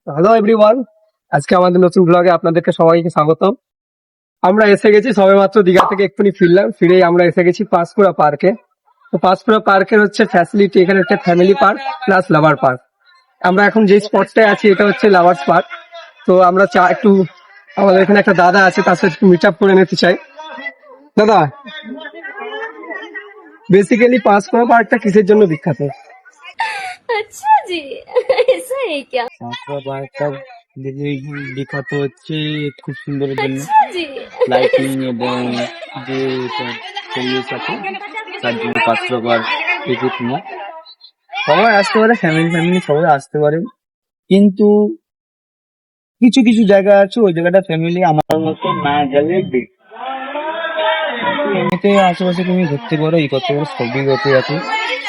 Hello everyone, আজকে আমাদের নতুন ব্লগে আপনাদেরকে সবাইকে স্বাগতম। আমরা এসে গেছি সবেমাত্র দীঘা থেকে এক্ষুনি ফিরলাম, ফিরেই আমরা এসে গেছি পাঁশকুড়া পার্কে। তো পাঁশকুড়া পার্কের হচ্ছে ফ্যাসিলিটি, এখানে একটা ফ্যামিলি পার্ক প্লাস লাভার পার্ক। আমরা এখন যে স্পটটায় আছি এটা হচ্ছে লাভার্স পার্ক। তো আমরা একটু আমাদের এখানে একটা দাদা আছে, তার সাথে একটু মিট আপ করে নিতে চাই। দাদা, বেসিক্যালি পাঁশকুড়া পার্কটা কিসের জন্য বিখ্যাত? अच्छा जी ऐसा है क्या? কাঁকড়া পার্কটা বিখ্যাত হচ্ছে খুব সুন্দরের জন্য, अच्छा जी লাইটিং এবং যে পরিবেশ আছে তার জন্য কাঁকড়া পার্ক এটি তোমার সবাই আসতে পারে, ফ্যামিলি সবাই আসতে পারে। কিন্তু কিছু কিছু জায়গা আছে ওই জায়গাটা ফ্যামিলি আমার মতো না গেলে এমনিতে আশেপাশে তুমি ঘুরতে পারো, এই করতে পারো, সবই গতি আছে।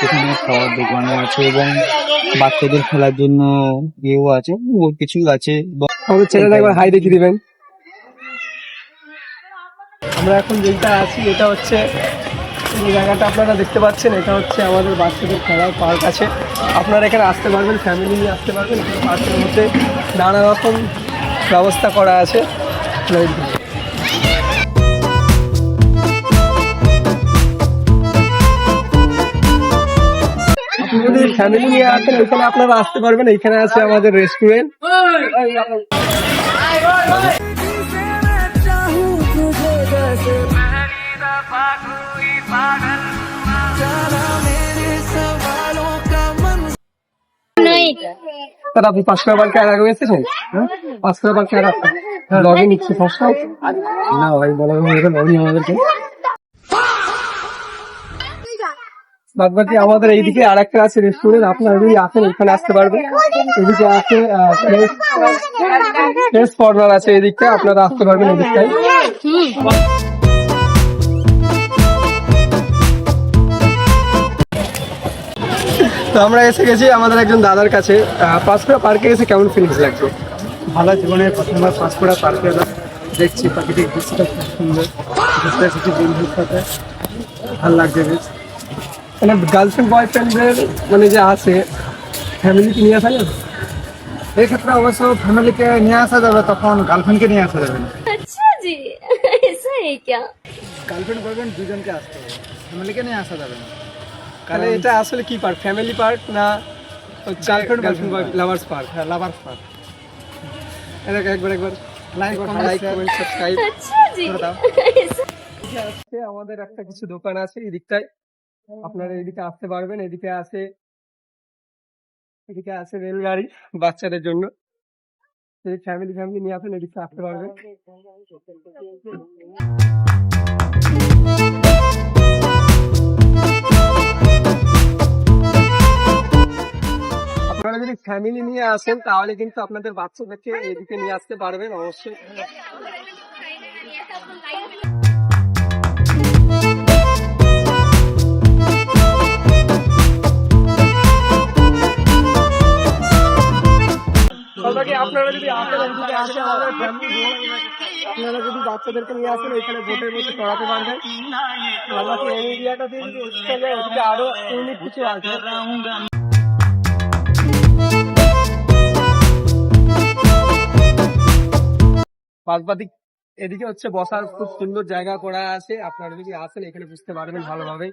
এখানে খাওয়ার দোকানও আছে এবং বাচ্চাদের খেলার জন্য ইয়েও আছে, বহুত কিছু আছে। আমাদের ছেলেটা একবার হাই দেখিয়ে দিবেন। আমরা এখন যেটা আছি এটা হচ্ছে এই জায়গাটা আপনারা দেখতে পাচ্ছেন, এটা হচ্ছে আমাদের বাচ্চাদের খেলার পার্ক আছে। আপনারা এখানে আসতে পারবেন, ফ্যামিলি নিয়ে আসতে পারবেন। এখানে পার্কের মধ্যে নানা রকম ব্যবস্থা করা আছে। আপনি যদি ফ্যামিলি নিয়ে আসেন এখানে আপনারা আসতে পারবেন। এখানে আছে আমাদের রেস্টুরেন্ট। नहीं স্যার, আপনি পাঁশকুড়া পার্কে আর আগে এসেছেন? পাঁশকুড়া পার্কে আর লগে নিচ্ছে ফার্স্ট টাইম? না ভাই, বলা লগই আমাদেরকে। বাদবাকি আমাদের এইদিকে আর একটা আছে রেস্টুরেন্ট, আপনারা যদি আসেন এখানে আসতে পারবেন। এদিকে আছে ফ্রেশ কর্নার আছে, এদিকটা আপনারা আসতে পারবেন এদিকটাই। তো আমরা এসে গেছি আমাদের একজন দাদার কাছে। পাঁশকুড়া পার্কে এসে কেমন ফিলিংস লাগছে? ভালো, জীবনের প্রথমবার পাঁশকুড়া পার্কে এলাম, দেখছি প্রাকৃতিক দৃশ্যটা খুব সুন্দর, ঘুরতে এসেছি বন্ধুর সাথে, ভালো লাগছে বেশ। মানে গার্লফ্রেন্ড বয়ফ্রেন্ডদের মানে যে আছে, ফ্যামিলিকে নিয়ে আসা যাবে? এক্ষেত্রে অবশ্য ফ্যামিলিকে নিয়ে আসা যাবে, তখন গার্লফ্রেন্ডকে নিয়ে আসা যাবে না। अच्छा जी ऐसा है क्या? গার্লফ্রেন্ড বয়ফ্রেন্ড দুজনকে আসতে হবে, ফ্যামিলিকে নিয়ে আসা যাবে না। তাহলে এটা আসলে কি পার্ক, ফ্যামিলি পার্ক না গার্লফ্রেন্ড লাভার্স পার্ক? হ্যাঁ, লাভার পার্ক। একবার লাইক কমেন্ট সাবস্ক্রাইব अच्छा जी করে দাও। আছে। আমাদের একটা কিছু দোকান আছে এদিকটায়, আপনারা এদিকে আসতে পারবেন। এদিকে আছে রেলগাড়ি বাচ্চাদের জন্য। যদি ফ্যামিলি নিয়ে আসেন এদিকে আসতে পারবেন। আপনারা যদি ফ্যামিলি নিয়ে আসেন তাহলে কিন্তু আপনাদের বাচ্চাদেরকে এদিকে নিয়ে আসতে পারবেন অবশ্যই। সবাইকে আপনারা যদি আসেন এদিকে আসেন আমাদের ফ্যামিলি, আপনারা যদি বাচ্চাদেরকে নিয়ে আসেন এখানে বোটের মধ্যে চড়াতে পারবেন। আমাদের এই এরিয়াটাতে যদি ওদিকে আরো ইউনিক কিছু আছে। বাদবাকি এদিকে হচ্ছে বসার খুব সুন্দর জায়গা করা আছে, আপনারা যদি আসেন এখানে বুঝতে পারবেন ভালোভাবে।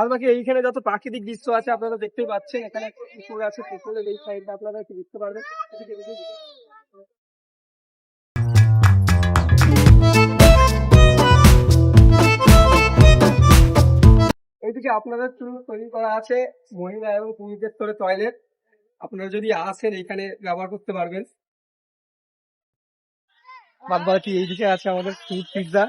আর বাকি এইখানে যত প্রাকৃতিক দৃশ্য আছে আপনারা দেখতেই পাচ্ছেন। এখানে একটা পুকুর আছে, পুকুরের এই সাইডটা আপনারা একটু দেখতে পারবেন। এইদিকে আপনাদের জন্য তৈরি করা আছে মহিলা এবং পুরুষদের করে টয়লেট। আপনারা যদি আসেন এখানে ব্যবহার করতে পারবেন। বাদ বাকি এইদিকে আছে আমাদের ফুড পিৎজা।